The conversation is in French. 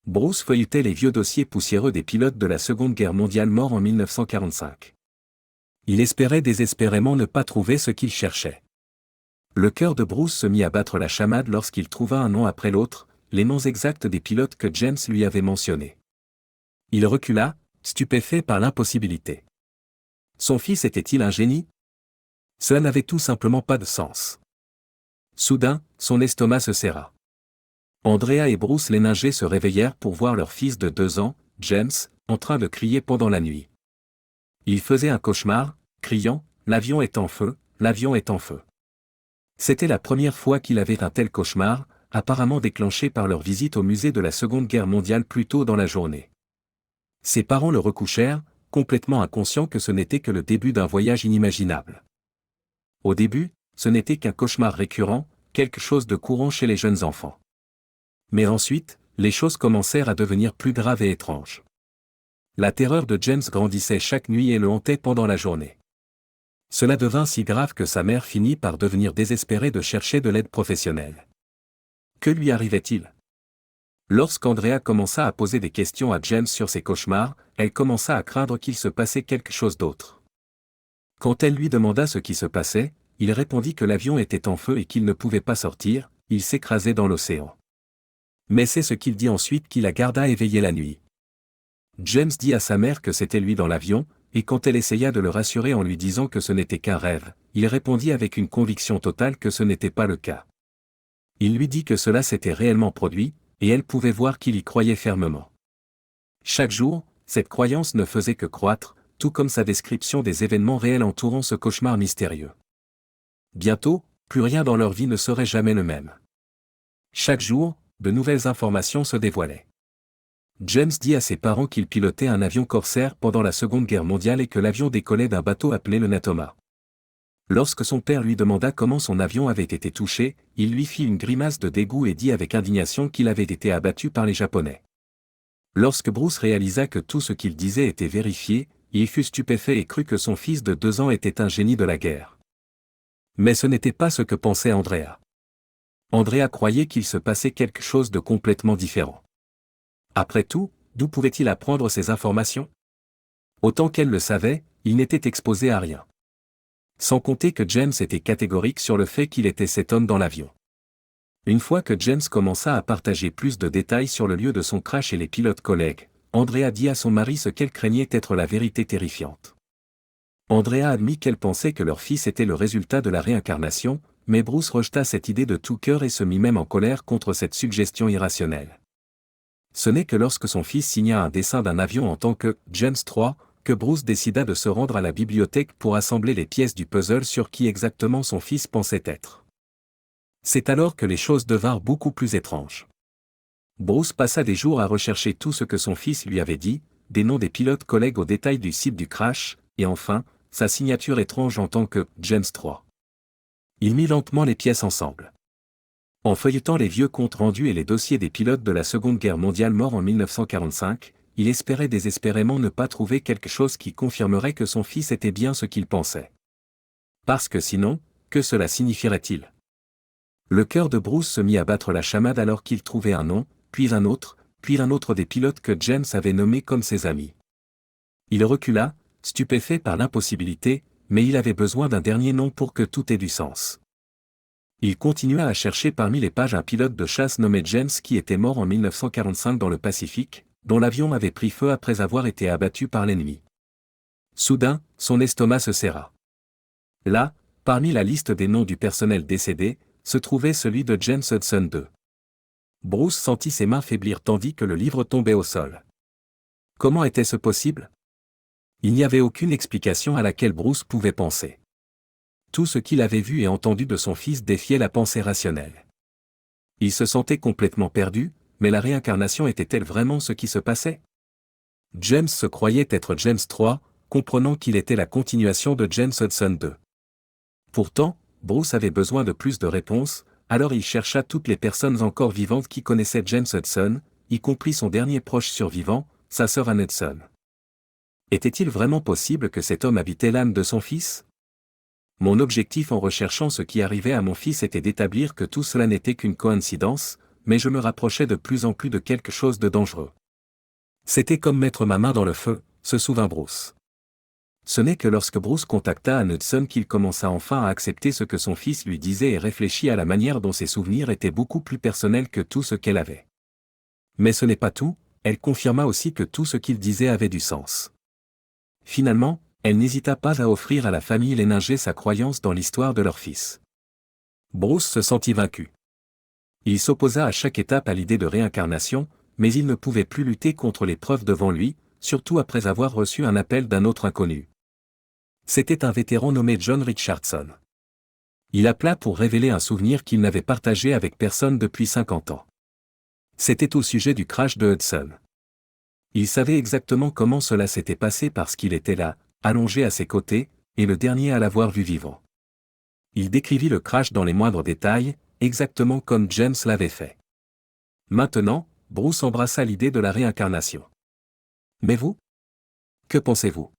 Bruce feuilletait les vieux dossiers poussiéreux des pilotes de la Seconde Guerre mondiale morts en 1945. Il espérait désespérément ne pas trouver ce qu'il cherchait. Le cœur de Bruce se mit à battre la chamade lorsqu'il trouva un nom après l'autre, les noms exacts des pilotes que James lui avait mentionnés. Il recula, stupéfait par l'impossibilité. Son fils était-il un génie? Cela n'avait tout simplement pas de sens. Soudain, son estomac se serra. Andrea et Bruce Leninger se réveillèrent pour voir leur fils de 2 ans, James, en train de crier pendant la nuit. Il faisait un cauchemar, criant « L'avion est en feu, l'avion est en feu ». C'était la première fois qu'il avait un tel cauchemar, apparemment déclenché par leur visite au musée de la Seconde Guerre mondiale plus tôt dans la journée. Ses parents le recouchèrent, complètement inconscients que ce n'était que le début d'un voyage inimaginable. Au début, ce n'était qu'un cauchemar récurrent, quelque chose de courant chez les jeunes enfants. Mais ensuite, les choses commencèrent à devenir plus graves et étranges. La terreur de James grandissait chaque nuit et le hantait pendant la journée. Cela devint si grave que sa mère finit par devenir désespérée de chercher de l'aide professionnelle. Que lui arrivait-il? Lorsqu'Andrea commença à poser des questions à James sur ses cauchemars, elle commença à craindre qu'il se passait quelque chose d'autre. Quand elle lui demanda ce qui se passait, il répondit que l'avion était en feu et qu'il ne pouvait pas sortir, il s'écrasait dans l'océan. Mais c'est ce qu'il dit ensuite qui la garda éveillée la nuit. James dit à sa mère que c'était lui dans l'avion, et quand elle essaya de le rassurer en lui disant que ce n'était qu'un rêve, il répondit avec une conviction totale que ce n'était pas le cas. Il lui dit que cela s'était réellement produit, et elle pouvait voir qu'il y croyait fermement. Chaque jour, cette croyance ne faisait que croître, tout comme sa description des événements réels entourant ce cauchemar mystérieux. Bientôt, plus rien dans leur vie ne serait jamais le même. Chaque jour, de nouvelles informations se dévoilaient. James dit à ses parents qu'il pilotait un avion corsaire pendant la Seconde Guerre mondiale et que l'avion décollait d'un bateau appelé le Natoma. Lorsque son père lui demanda comment son avion avait été touché, il lui fit une grimace de dégoût et dit avec indignation qu'il avait été abattu par les Japonais. Lorsque Bruce réalisa que tout ce qu'il disait était vérifié, il fut stupéfait et crut que son fils de 2 ans était un génie de la guerre. Mais ce n'était pas ce que pensait Andrea. Andrea croyait qu'il se passait quelque chose de complètement différent. Après tout, d'où pouvait-il apprendre ces informations? Autant qu'elle le savait, il n'était exposé à rien. Sans compter que James était catégorique sur le fait qu'il était cet homme dans l'avion. Une fois que James commença à partager plus de détails sur le lieu de son crash et les pilotes collègues, Andrea dit à son mari ce qu'elle craignait être la vérité terrifiante. Andrea admit qu'elle pensait que leur fils était le résultat de la réincarnation, mais Bruce rejeta cette idée de tout cœur et se mit même en colère contre cette suggestion irrationnelle. Ce n'est que lorsque son fils signa un dessin d'un avion en tant que James III, que Bruce décida de se rendre à la bibliothèque pour assembler les pièces du puzzle sur qui exactement son fils pensait être. C'est alors que les choses devinrent beaucoup plus étranges. Bruce passa des jours à rechercher tout ce que son fils lui avait dit, des noms des pilotes collègues aux détails du site du crash, et enfin, sa signature étrange en tant que James III. Il mit lentement les pièces ensemble. En feuilletant les vieux comptes rendus et les dossiers des pilotes de la Seconde Guerre mondiale morts en 1945, il espérait désespérément ne pas trouver quelque chose qui confirmerait que son fils était bien ce qu'il pensait. Parce que sinon, que cela signifierait-il? Le cœur de Bruce se mit à battre la chamade alors qu'il trouvait un nom, puis un autre des pilotes que James avait nommés comme ses amis. Il recula, stupéfait par l'impossibilité, mais il avait besoin d'un dernier nom pour que tout ait du sens. Il continua à chercher parmi les pages un pilote de chasse nommé James qui était mort en 1945 dans le Pacifique, dont l'avion avait pris feu après avoir été abattu par l'ennemi. Soudain, son estomac se serra. Là, parmi la liste des noms du personnel décédé, se trouvait celui de James Hudson II. Bruce sentit ses mains faiblir tandis que le livre tombait au sol. Comment était-ce possible? Il n'y avait aucune explication à laquelle Bruce pouvait penser. Tout ce qu'il avait vu et entendu de son fils défiait la pensée rationnelle. Il se sentait complètement perdu, mais la réincarnation était-elle vraiment ce qui se passait? James se croyait être James III, comprenant qu'il était la continuation de James Hudson II. Pourtant, Bruce avait besoin de plus de réponses, alors il chercha toutes les personnes encore vivantes qui connaissaient James Hudson, y compris son dernier proche survivant, sa sœur Anne Hudson. Était-il vraiment possible que cet homme habitait l'âme de son fils? Mon objectif en recherchant ce qui arrivait à mon fils était d'établir que tout cela n'était qu'une coïncidence, mais je me rapprochais de plus en plus de quelque chose de dangereux. C'était comme mettre ma main dans le feu, se souvint Bruce. Ce n'est que lorsque Bruce contacta Anne Hudson qu'il commença enfin à accepter ce que son fils lui disait et réfléchit à la manière dont ses souvenirs étaient beaucoup plus personnels que tout ce qu'elle avait. Mais ce n'est pas tout, elle confirma aussi que tout ce qu'il disait avait du sens. Finalement, elle n'hésita pas à offrir à la famille Leninger sa croyance dans l'histoire de leur fils. Bruce se sentit vaincu. Il s'opposa à chaque étape à l'idée de réincarnation, mais il ne pouvait plus lutter contre les preuves devant lui, surtout après avoir reçu un appel d'un autre inconnu. C'était un vétéran nommé John Richardson. Il appela pour révéler un souvenir qu'il n'avait partagé avec personne depuis 50 ans. C'était au sujet du crash de Hudson. Il savait exactement comment cela s'était passé parce qu'il était là, allongé à ses côtés, et le dernier à l'avoir vu vivant. Il décrivit le crash dans les moindres détails, exactement comme James l'avait fait. Maintenant, Bruce embrassa l'idée de la réincarnation. Mais vous? Que pensez-vous?